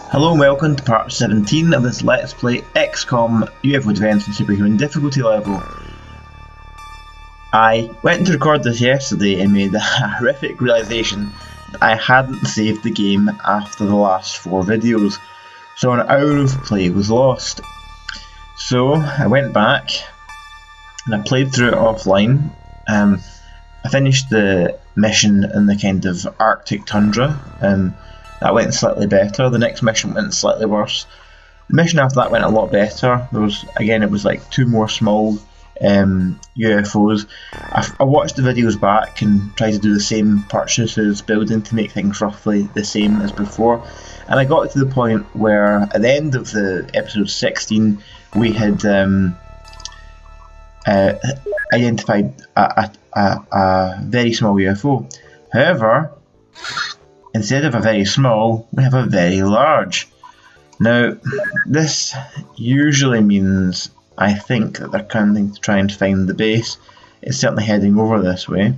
Hello and welcome to part 17 of this Let's Play XCOM UFO Defense and Superhuman difficulty level. I went to record this yesterday and made the horrific realisation that I hadn't saved the game after the last 4 videos, so an hour of play was lost. So I went back and I played through it offline. I finished the mission in the kind of Arctic tundra. That went slightly better. The next mission went slightly worse. The mission after that went a lot better. It was like 2 more small UFOs. I watched the videos back and tried to do the same purchases, building to make things roughly the same as before. And I got to the point where at the end of the episode 16 we had identified a very small UFO. However, instead of a very small, we have a very large. Now, this usually means, I think, that they're coming to try and find the base. It's certainly heading over this way.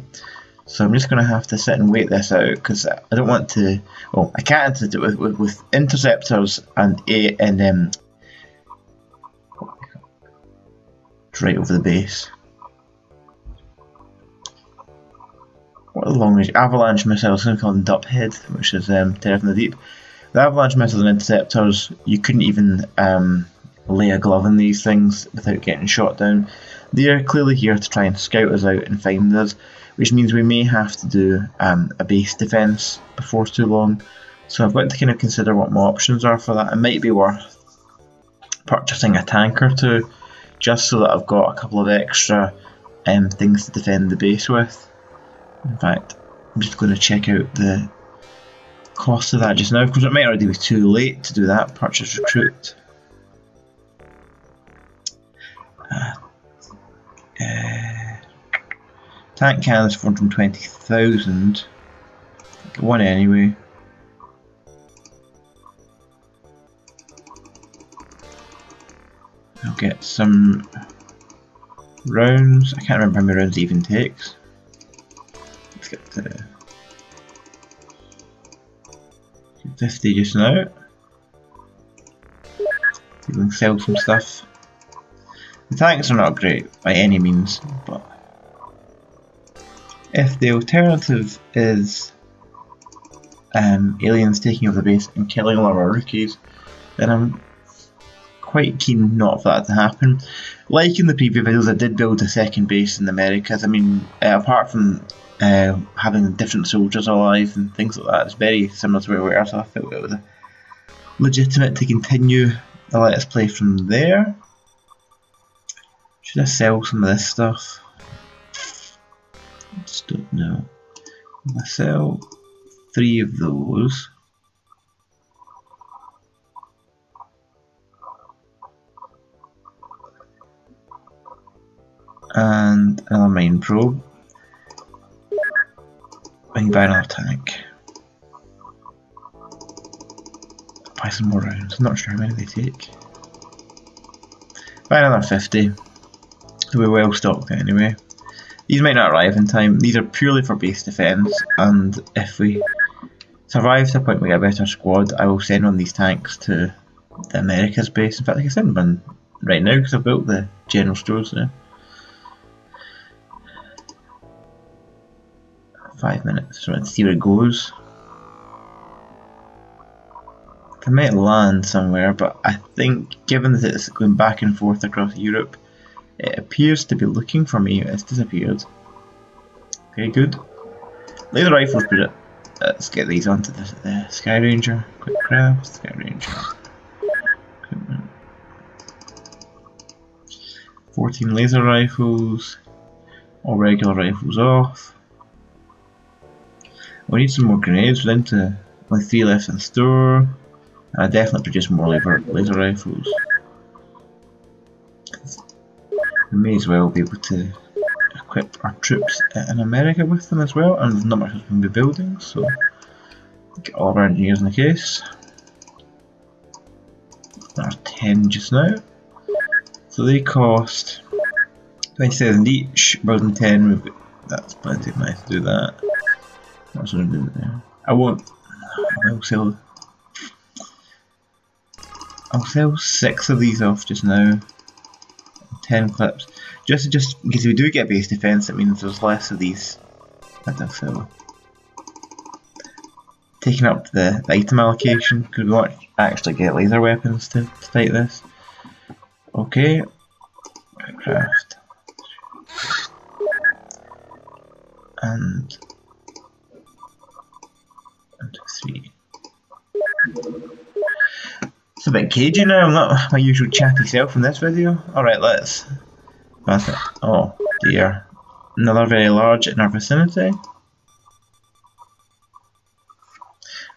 So I'm just going to have to sit and wait this out, because I don't want to... Well, I can't do it with interceptors and it's right over the base. What are the long range avalanche missiles? Something called Duphead, which is Terror from the Deep. The avalanche missiles and interceptors, you couldn't even lay a glove on these things without getting shot down. They are clearly here to try and scout us out and find us, which means we may have to do a base defence before too long. So I've got to kind of consider what my options are for that. It might be worth purchasing a tank or 2, just so that I've got a couple of extra things to defend the base with. In fact, I'm just going to check out the cost of that just now, because it might already be too late to do that. Purchase recruit. Tank cannons 420,000. Get one anyway. I'll get some rounds. I can't remember how many rounds it even takes. Let's get to 50 just now. We can sell some stuff. The tanks are not great by any means, but if the alternative is aliens taking over the base and killing all of our rookies, then I'm quite keen not for that to happen. Like in the previous videos, I did build a second base in the Americas. I mean, apart from having different soldiers alive and things like that, it's very similar to where we are, so I felt it was legitimate to continue the Let's Play from there. Should I sell some of this stuff? I just don't know. If I sell 3 of those, and another mine probe, I can buy another tank. Buy some more rounds. I'm not sure how many they take. Buy another 50. So we're well stocked anyway. These might not arrive in time. These are purely for base defence, and if we survive to a point where we get a better squad, I will send one of these tanks to the Americas base. In fact, I can send one right now because I've built the general stores there. 5 minutes, so let's see where it goes. I might land somewhere, but I think given that it's going back and forth across Europe, it appears to be looking for me. It's disappeared. Okay, good. Laser rifles, put it. Let's get these onto the Sky Ranger. Quick craft, Sky Ranger. Equipment. 14 laser rifles. All regular rifles off. We need some more grenades. We're down to only 3 left in the store. And I definitely produce more laser rifles. We may as well be able to equip our troops in America with them as well, and there's not much else we can be building, so get all of our engineers in the case. There are 10 just now. So they cost 20,000 each, building 10, that's plenty of money to do that. That's what I'm doing there. I will sell I'll sell 6 of these off just now. 10 clips. Just because if we do get base defense, it means there's less of these that I'll sell. Taking up the item allocation because we won't actually get laser weapons to fight this. Okay. Craft. And 1, 2, 3. It's a bit cagey now, I'm not my usual chatty self in this video. Alright, let's advance it. Oh dear. Another very large in our vicinity.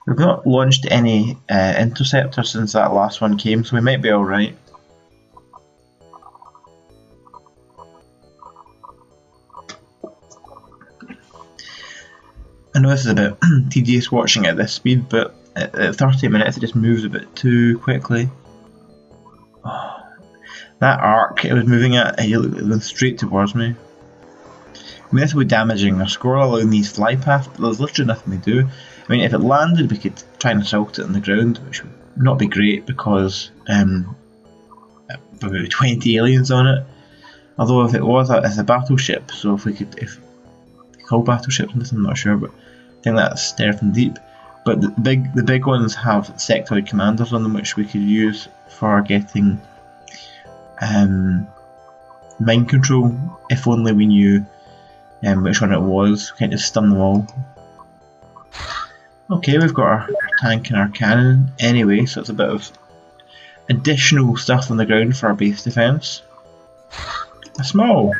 We've not launched any interceptors since that last one came, so we might be alright. I know this is a bit tedious watching at this speed, but at 30 minutes it just moves a bit too quickly. Oh, that arc it was moving at, it went straight towards me. I mean, this would be damaging our score, allowing these fly paths, but there's literally nothing to do. I mean, if it landed, we could try and assault it on the ground, which would not be great because there would be 20 aliens on it. Although if it was as a battleship, so if we call battleships on this, I'm not sure, but I think that's there from deep. But the big ones have sectoid commanders on them, which we could use for getting mind control. If only we knew which one it was, we can't just stun them all. Okay, we've got our tank and our cannon anyway, so it's a bit of additional stuff on the ground for our base defence. A small.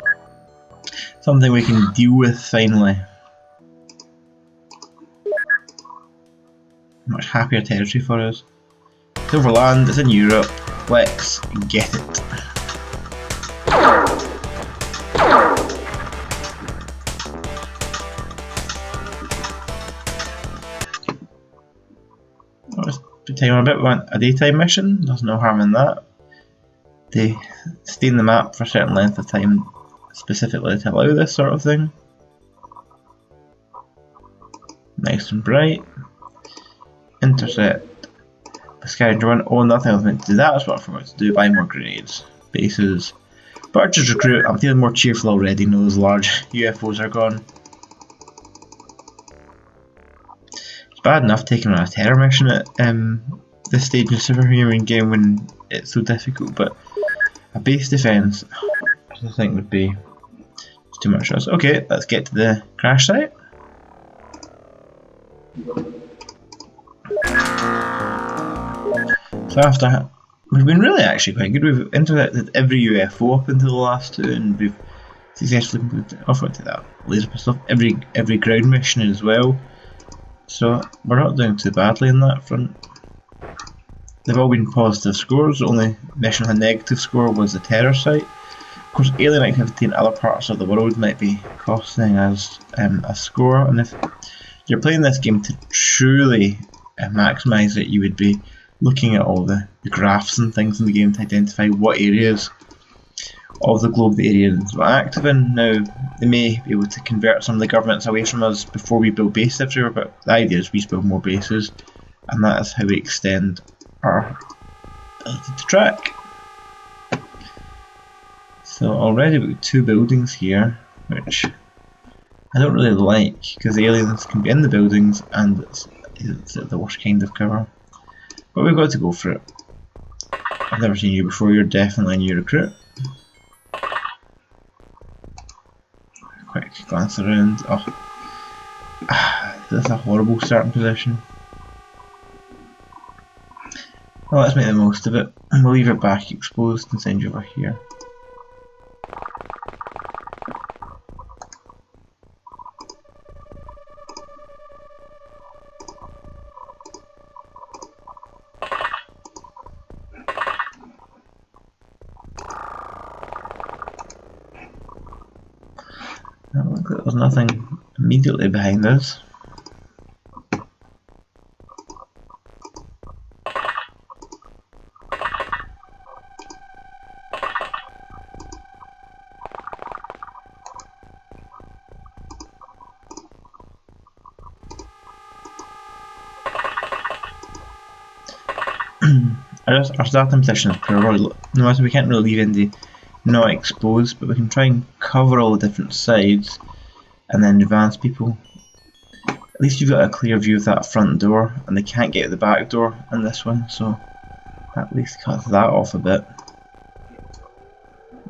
Something we can deal with finally. Much happier territory for us. It's over land, it's in Europe, let's get it. Time a bit, we want a daytime mission, there's no harm in that. They stay in the map for a certain length of time specifically to allow this sort of thing. Nice and bright. Intercept. The scavenger one. Oh, nothing I was meant to do. That was what I forgot to do. Buy more grenades. Bases. Purchase recruit. I'm feeling more cheerful already now those large UFOs are gone. It's bad enough taking on a terror mission at this stage in the Superhuman game when it's so difficult, but a base defense I think would be too much for us. Okay, let's get to the crash site. So after we've been really actually quite good. We've intercepted every UFO up until the last 2, and we've successfully completed that laser pistol, every ground mission as well. So we're not doing too badly on that front. They've all been positive scores. The only mission with a negative score was the terror site. Of course, alien activity in other parts of the world might be costing us a score, and if you're playing this game to truly maximise it, you would be looking at all the graphs and things in the game to identify what areas of the globe the aliens were active in. Now, they may be able to convert some of the governments away from us before we build bases everywhere, but the idea is we build more bases, and that is how we extend our ability to track. So already we've got 2 buildings here, which I don't really like, because the aliens can be in the buildings and it's the worst kind of cover. But we've got to go for it. I've never seen you before, you're definitely a new recruit. Quick glance around. Oh, this is a horrible starting position. Well, let's make the most of it, and we'll leave it back exposed and send you over here. It looks like there's nothing immediately behind us. Our starting position is poor. No matter, we can't really leave Indy not exposed, but we can try and cover all the different sides and then advance people. At least you've got a clear view of that front door, and they can't get out the back door in this one, so at least cut that off a bit.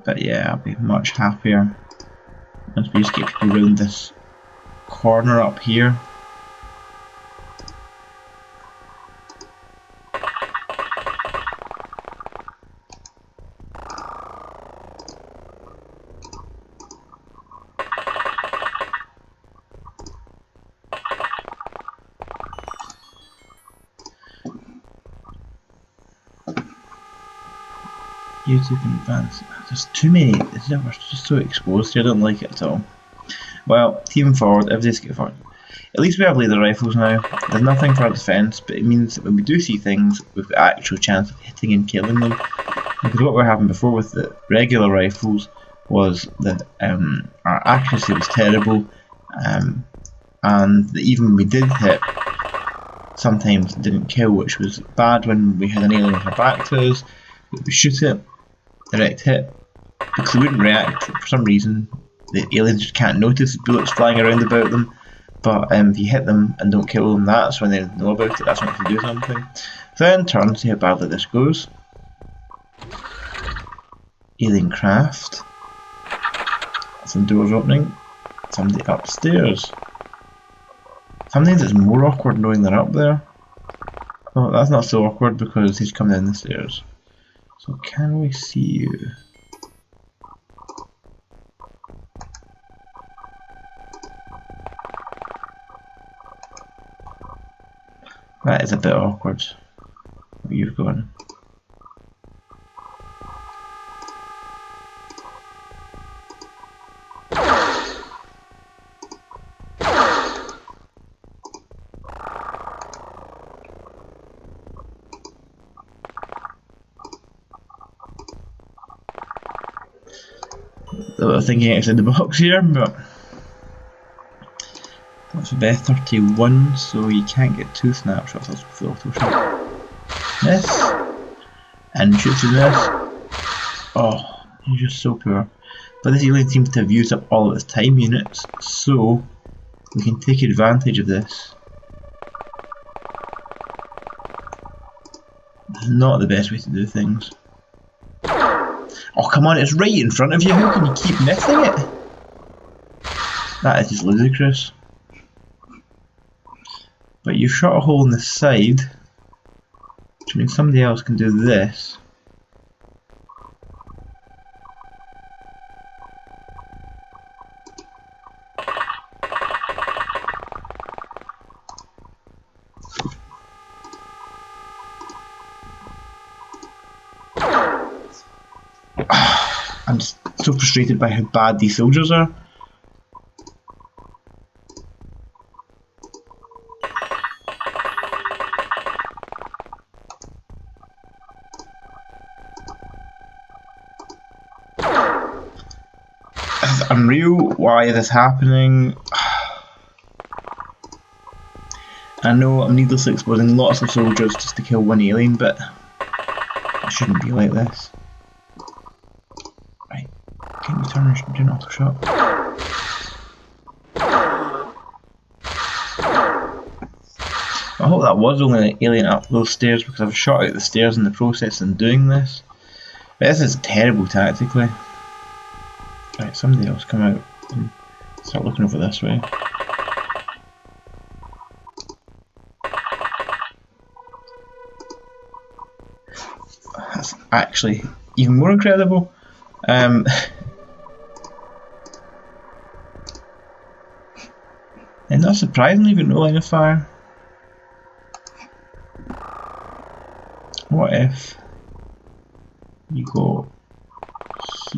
But yeah, I'll be much happier once we just get people around this corner up here. You two can advance. There's too many. We're just so exposed here. I don't like it at all. Well, team forward. Everybody's get forward. At least we have laser rifles now. There's nothing for our defence, but it means that when we do see things, we've got actual chance of hitting and killing them. Because what happened before with the regular rifles was that our accuracy was terrible, and that even when we did hit, sometimes didn't kill, which was bad when we had an alien with our back to us. We shoot it, direct hit, because they wouldn't react for some reason. The aliens just can't notice bullets flying around about them. But if you hit them and don't kill them, that's when they know about it. That's when they can do something. So then turn, see how badly this goes. Alien craft. Some doors opening. Somebody upstairs. Sometimes it's more awkward knowing they're up there. Oh, that's not so awkward because he's come down the stairs. So can we see you? That is a bit awkward. Where you've gone. I was thinking outside the box here, but that's about 31, so you can't get 2 snapshots. That's full auto shot. This and shoots in this. Oh, he's just so poor. But this alien seems to have used up all of its time units, so we can take advantage of this. This is not the best way to do things. Oh come on, it's right in front of you, how can you keep missing it? That is just ludicrous. But you've shot a hole in the side, which means somebody else can do this. I'm just so frustrated by how bad these soldiers are. It's unreal why this is happening. I know I'm needlessly exposing lots of soldiers just to kill one alien, but it shouldn't be like this. Right, can you turn and do an auto shot? I hope that was only an alien up those stairs because I've shot out the stairs in the process in doing this. But this is terrible tactically. Right, somebody else come out and start looking over this way. That's actually even more incredible. And not surprisingly, we've got no line of fire. What if you go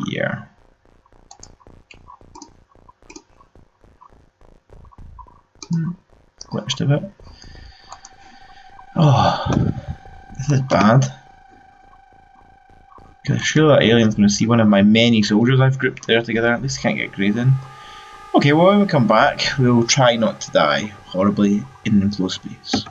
here? Glitched a bit. Oh, this is bad. Because surely that alien's going to see one of my many soldiers I've grouped there together. At least I can't get grayed in. Okay, well when we come back, we'll try not to die horribly in enclosed space.